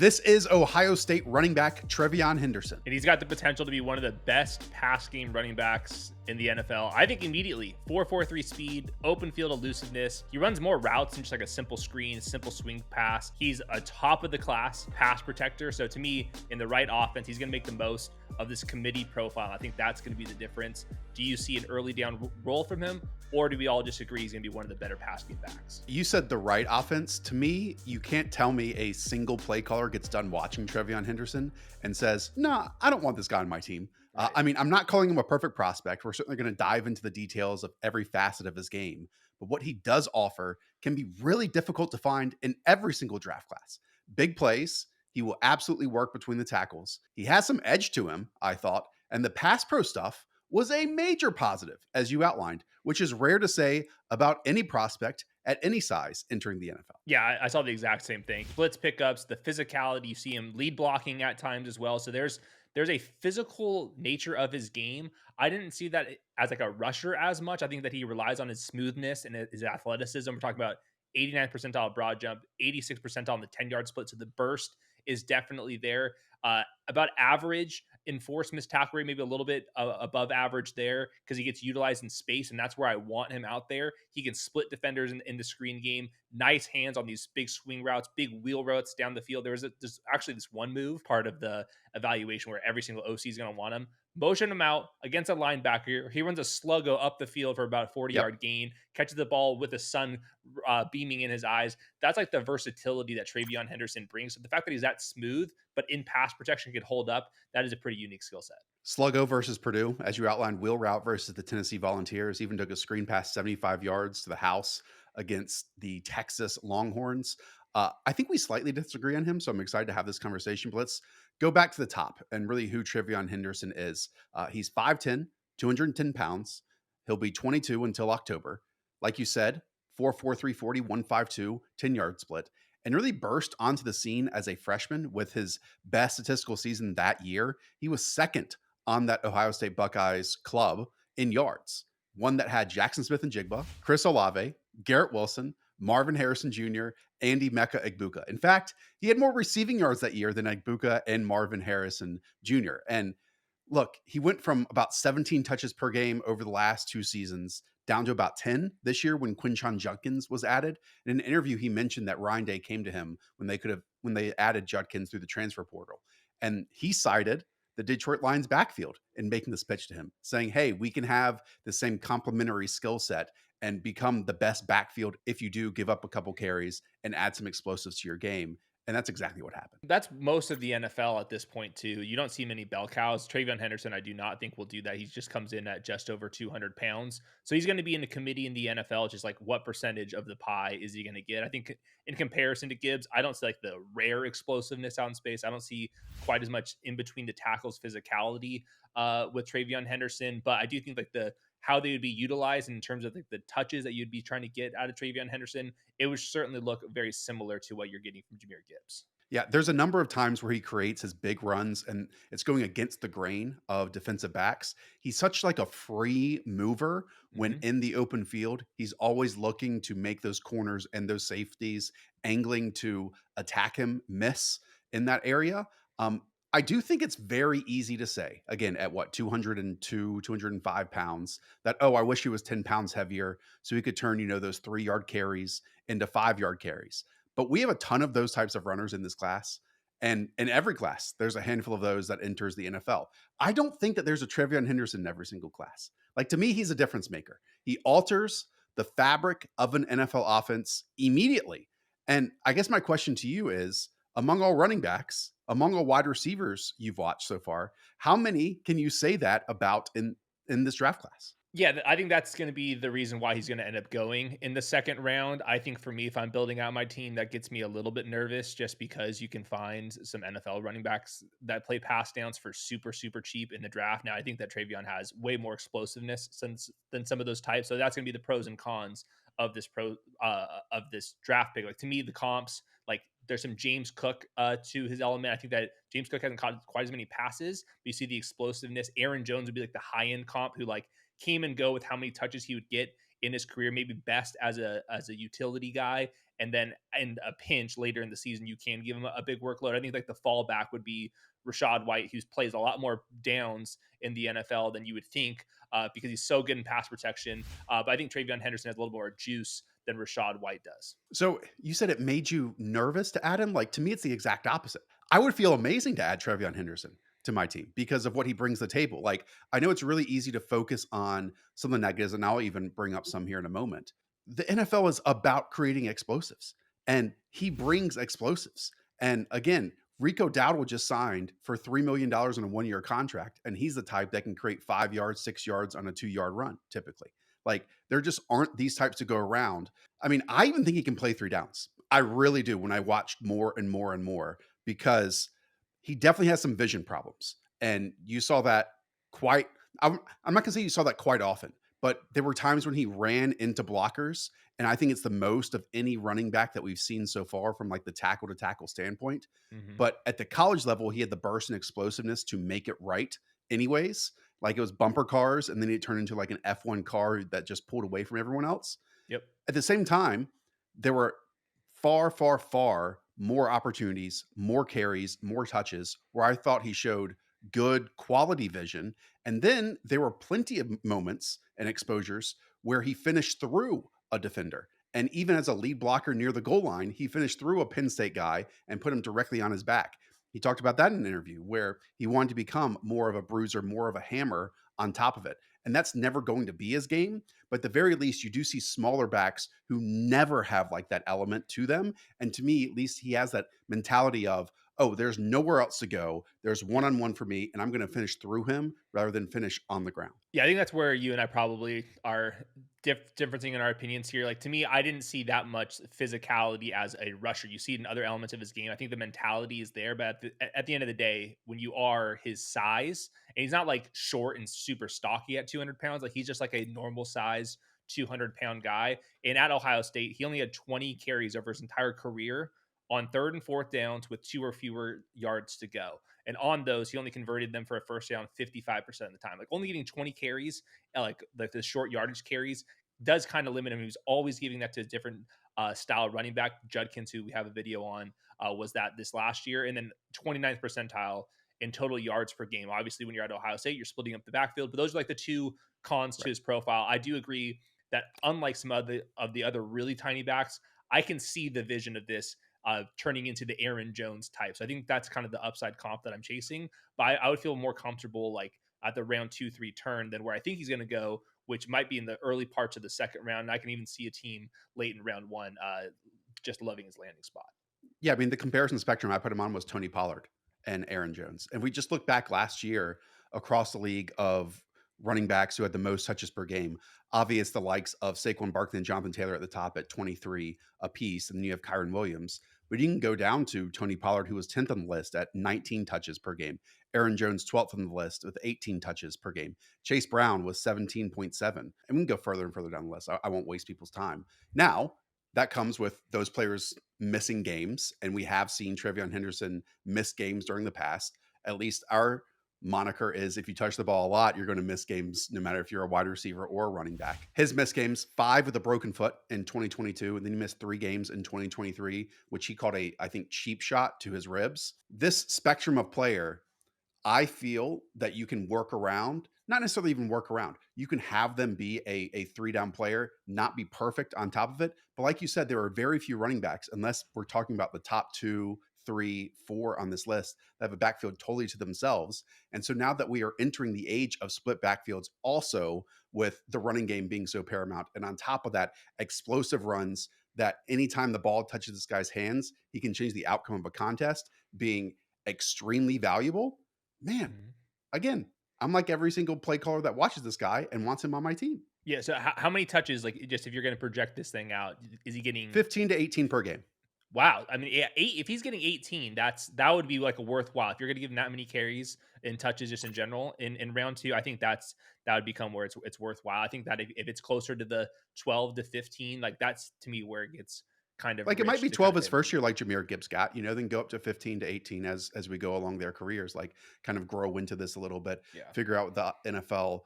This is Ohio State running back TreVeyon Henderson. And he's got the potential to be one of the best pass game running backs in the NFL. I think immediately 4.43 speed, open field elusiveness. He runs more routes than just like a simple screen, simple swing pass. He's a top of the class pass protector. So to me, in the right offense, he's going to make the most of this committee profile. I think that's going to be the difference. Do you see an early down role from him, or do we all just agree he's going to be one of the better pass game backs? You said the right offense. To me, you can't tell me a single play caller gets done watching TreVeyon Henderson and says, nah, I don't want this guy on my team. Right. I'm not calling him a perfect prospect. We're certainly going to dive into the details of every facet of his game. But what he does offer can be really difficult to find in every single draft class. Big plays. He will absolutely work between the tackles. He has some edge to him, I thought. And the pass pro stuff was a major positive, as you outlined, which is rare to say about any prospect at any size entering the NFL. Yeah, I saw the exact same thing. Blitz pickups, the physicality, you see him lead blocking at times as well. So there's a physical nature of his game. I didn't see that as like a rusher as much. I think that he relies on his smoothness and his athleticism. We're talking about 89th percentile broad jump, 86th percentile on the 10-yard split. So the burst is definitely there. About average enforced missed tackle rate, maybe a little bit above average there because he gets utilized in space, and that's where I want him out there. He can split defenders in the screen game. Nice hands on these big swing routes, big wheel routes down the field. There's actually this one move, part of the evaluation, where every single OC is going to want him. Motion him out against a linebacker. He runs a sluggo up the field for about a 40-yard gain, catches the ball with the sun beaming in his eyes. That's like the versatility that TreVeyon Henderson brings. So the fact that he's that smooth, but in pass protection could hold up, that is a pretty unique skill set. Sluggo versus Purdue, as you outlined, wheel route versus the Tennessee Volunteers, even took a screen pass 75 yards to the house against the Texas Longhorns. I think we slightly disagree on him, so I'm excited to have this conversation. But let's go back to the top and really who TreVeyon Henderson is. He's 5'10", 210 pounds. He'll be 22 until October. Like you said, 4.43 40, 152, 10-yard split, and really burst onto the scene as a freshman with his best statistical season that year. He was second on that Ohio State Buckeyes club in yards, one that had Jackson Smith-Njigba, Chris Olave, Garrett Wilson, Marvin Harrison Jr., Andy Mecca Egbuka. In fact, he had more receiving yards that year than Egbuka and Marvin Harrison Jr. And look, he went from about 17 touches per game over the last two seasons down to about 10 this year when Quinshon Judkins was added. In an interview, he mentioned that Ryan Day came to him when they added Judkins through the transfer portal. And he cited the Detroit Lions backfield in making this pitch to him, saying, hey, we can have the same complementary skill set and become the best backfield if you do give up a couple carries and add some explosives to your game. And that's exactly what happened. That's most of the NFL at this point, too. You don't see many bell cows. TreVeyon Henderson, I do not think will do that. He just comes in at just over 200 pounds. So he's going to be in a committee in the NFL, just like what percentage of the pie is he going to get? I think in comparison to Gibbs, I don't see like the rare explosiveness out in space. I don't see quite as much in between the tackles physicality with TreVeyon Henderson. But I do think like how they would be utilized in terms of the touches that you'd be trying to get out of TreVeyon Henderson, it would certainly look very similar to what you're getting from Jahmyr Gibbs. Yeah, there's a number of times where he creates his big runs and it's going against the grain of defensive backs. He's such like a free mover when in the open field. He's always looking to make those corners and those safeties angling to attack him miss in that area. I do think it's very easy to say, again, at 202, 205 pounds, that, oh, I wish he was 10 pounds heavier so he could turn, those 3-yard carries into 5-yard carries. But we have a ton of those types of runners in this class. And in every class, there's a handful of those that enters the NFL. I don't think that there's a TreVeyon Henderson in every single class. Like, to me, he's a difference maker. He alters the fabric of an NFL offense immediately. And I guess my question to you is, among all running backs, among all wide receivers you've watched so far, how many can you say that about in this draft class? Yeah, I think that's going to be the reason why he's going to end up going in the second round. I think for me, if I'm building out my team, that gets me a little bit nervous just because you can find some NFL running backs that play pass downs for super, super cheap in the draft. Now, I think that TreVeyon has way more explosiveness than some of those types. So that's going to be the pros and cons of this draft pick. Like, to me, the comps, like, there's some James Cook to his element. I think that James Cook hasn't caught quite as many passes, but you see the explosiveness. Aaron Jones would be like the high end comp who like came and go with how many touches he would get in his career, maybe best as a utility guy, and then in a pinch later in the season, you can give him a big workload. I think like the fallback would be Rashad White, who plays a lot more downs in the NFL than you would think, because he's so good in pass protection. But I think TreVeyon Henderson has a little more juice than Rashad White does. So you said it made you nervous to add him. Like to me, it's the exact opposite. I would feel amazing to add TreVeyon Henderson to my team because of what he brings to the table. Like I know it's really easy to focus on some of the negatives, and I'll even bring up some here in a moment. The NFL is about creating explosives, and he brings explosives. And again, Rico Dowdle just signed for $3 million in a 1 year contract, and he's the type that can create 5 yards, 6 yards on a 2 yard run typically. Like there just aren't these types to go around. I mean, I even think he can play three downs. I really do when I watched more and more and more because he definitely has some vision problems. And you saw that quite, I'm not going to say you saw that quite often, but there were times when he ran into blockers. And I think it's the most of any running back that we've seen so far from like the tackle to tackle standpoint. Hmm. But at the college level, he had the burst and explosiveness to make it right, anyways. Like it was bumper cars, and then it turned into like an F1 car that just pulled away from everyone else. Yep. At the same time, there were far, far, far more opportunities, more carries, more touches where I thought he showed good quality vision. And then there were plenty of moments and exposures where he finished through a defender. And even as a lead blocker near the goal line, he finished through a Penn State guy and put him directly on his back. He talked about that in an interview where he wanted to become more of a bruiser, more of a hammer on top of it. And that's never going to be his game. But at the very least, you do see smaller backs who never have like that element to them. And to me, at least he has that mentality of, oh, there's nowhere else to go. There's one on one for me, and I'm going to finish through him rather than finish on the ground. Yeah, I think that's where you and I probably are differencing in our opinions here. Like to me, I didn't see that much physicality as a rusher. You see it in other elements of his game. I think the mentality is there, but at the end of the day, when you are his size, and he's not like short and super stocky at 200 pounds, like he's just like a normal size 200-pound guy. And at Ohio State, he only had 20 carries over his entire career on third and fourth downs with 2 or fewer yards to go. And on those, he only converted them for a first down 55% of the time. Like only getting 20 carries, like the short yardage carries, does kind of limit him. He was always giving that to a different style running back. Judkins, who we have a video on, was that this last year. And then 29th percentile in total yards per game. Obviously, when you're at Ohio State, you're splitting up the backfield. But those are like the two cons to Right. his profile. I do agree that unlike some of the other really tiny backs, I can see the vision of this turning into the Aaron Jones type. So I think that's kind of the upside comp that I'm chasing. But I would feel more comfortable like at the round 2, 3 turn than where I think he's going to go, which might be in the early parts of the second round. And I can even see a team late in round one just loving his landing spot. Yeah, I mean, the comparison spectrum I put him on was Tony Pollard and Aaron Jones. And we just look back last year across the league of running backs who had the most touches per game. Obvious the likes of Saquon Barkley and Jonathan Taylor at the top at 23 apiece. And then you have Kyron Williams. But you can go down to Tony Pollard, who was 10th on the list at 19 touches per game. Aaron Jones, 12th on the list with 18 touches per game. Chase Brown was 17.7. And we can go further and further down the list. I won't waste people's time. Now, that comes with those players missing games. And we have seen TreVeyon Henderson miss games during the past. At least our moniker is if you touch the ball a lot, you're going to miss games no matter if you're a wide receiver or a running back. His missed games, 5 with a broken foot in 2022, and then he missed 3 games in 2023, which he called a, I think, cheap shot to his ribs. This spectrum of player, I feel that you can work around, not necessarily even work around. You can have them be a 3 down player, not be perfect on top of it. But like you said, there are very few running backs, unless we're talking about the top 2, 3, 4 on this list that have a backfield totally to themselves. And so now that we are entering the age of split backfields, also with the running game being so paramount, and on top of that, explosive runs that anytime the ball touches this guy's hands, he can change the outcome of a contest, being extremely valuable. Man, Mhm. again, I'm like every single play caller that watches this guy and wants him on my team. Yeah. So how many touches, like just if you're going to project this thing out, is he getting? 15 to 18 per game. Wow. I mean, yeah, if he's getting 18, that would be like a worthwhile. If you're going to give him that many carries and touches just in general in round two, I think that would become where it's worthwhile. I think that if it's closer to the 12 to 15, like that's to me where it gets kind of Like it might rich be to kind 12 of his pay first attention. year, like Jameer Gibbs got, then go up to 15 to 18 as we go along their careers, like kind of grow into this a little bit, Yeah. figure out what the NFL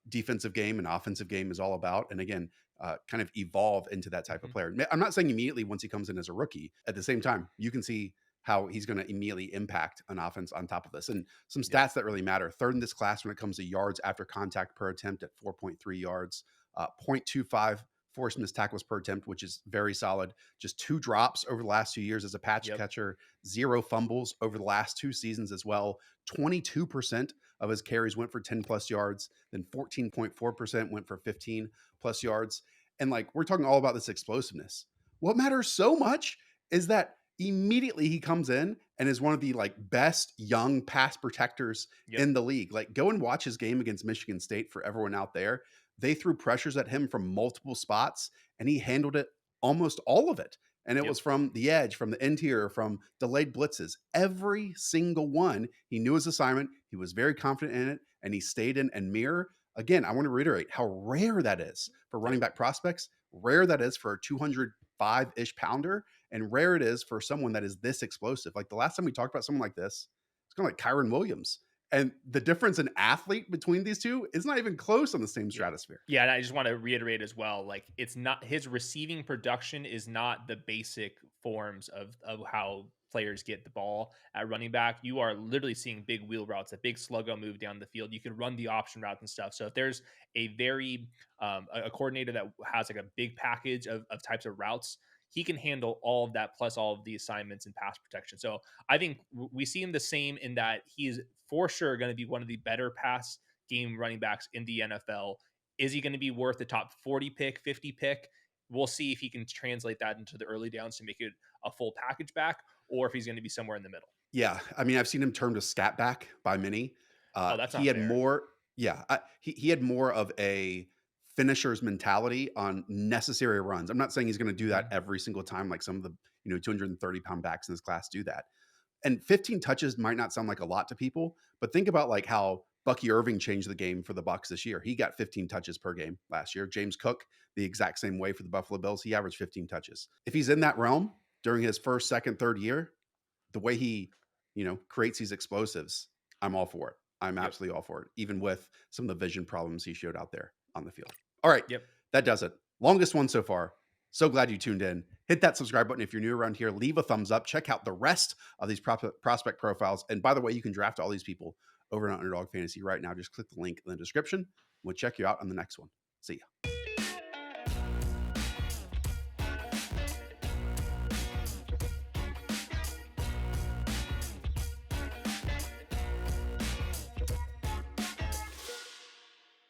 defensive game and offensive game is all about. And again, kind of evolve into that type of Mhm. player. I'm not saying immediately once he comes in as a rookie. At the same time, you can see how he's going to immediately impact an offense on top of this. And some Yep. stats that really matter. Third in this class when it comes to yards after contact per attempt at 4.3 yards, 0.25 forced missed tackles per attempt, which is very solid. Just 2 drops over the last 2 years as a patch Yep. catcher, 0 fumbles over the last 2 seasons as well. 22% of his carries went for 10 plus yards, then 14.4% went for 15 plus yards. And like we're talking all about this explosiveness. What matters so much is that immediately he comes in and is one of the like best young pass protectors Yep. in the league. Like go and watch his game against Michigan State for everyone out there. They threw pressures at him from multiple spots and he handled it almost all of it. And it Yep. was from the edge, from the interior, from delayed blitzes. Every single one, he knew his assignment. He was very confident in it, and he stayed in and mirror. Again, I want to reiterate how rare that is for running Yep. back prospects, rare that is for a 205 ish pounder, and rare it is for someone that is this explosive. Like the last time we talked about someone like this, it's kind of like Kyron Williams. And the difference in athlete between these two is not even close on the same Yeah. stratosphere. Yeah, and I just want to reiterate as well, like it's not his receiving production is not the basic forms of how players get the ball at running back. You are literally seeing big wheel routes, a big sluggo move down the field. You can run the option routes and stuff. So if there's a very a coordinator that has like a big package of types of routes, he can handle all of that plus all of the assignments and pass protection. So I think we see him the same in that he is for sure going to be one of the better pass game running backs in the NFL. Is he going to be worth the top 40 pick, 50 pick? We'll see if he can translate that into the early downs to make it a full package back, or if he's going to be somewhere in the middle. Yeah, I mean, I've seen him termed a scat back by many. Oh, that's He not had fair. more, yeah, he had more of a finisher's mentality on necessary runs. I'm not saying he's going to do that Mhm. every single time, like some of the 230-pound backs in this class do that. And 15 touches might not sound like a lot to people, but think about like how Bucky Irving changed the game for the Bucks this year. He got 15 touches per game last year. James Cook, the exact same way for the Buffalo Bills, he averaged 15 touches. If he's in that realm during his first, second, third year, the way he, creates these explosives, I'm all for it. I'm Yep. absolutely all for it, even with some of the vision problems he showed out there on the field. All right, Yep. that does it. Longest one so far. So glad you tuned in. Hit that subscribe button if you're new around here. Leave a thumbs up. Check out the rest of these prospect profiles. And by the way, you can draft all these people over on Underdog Fantasy right now. Just click the link in the description. We'll check you out on the next one. See ya.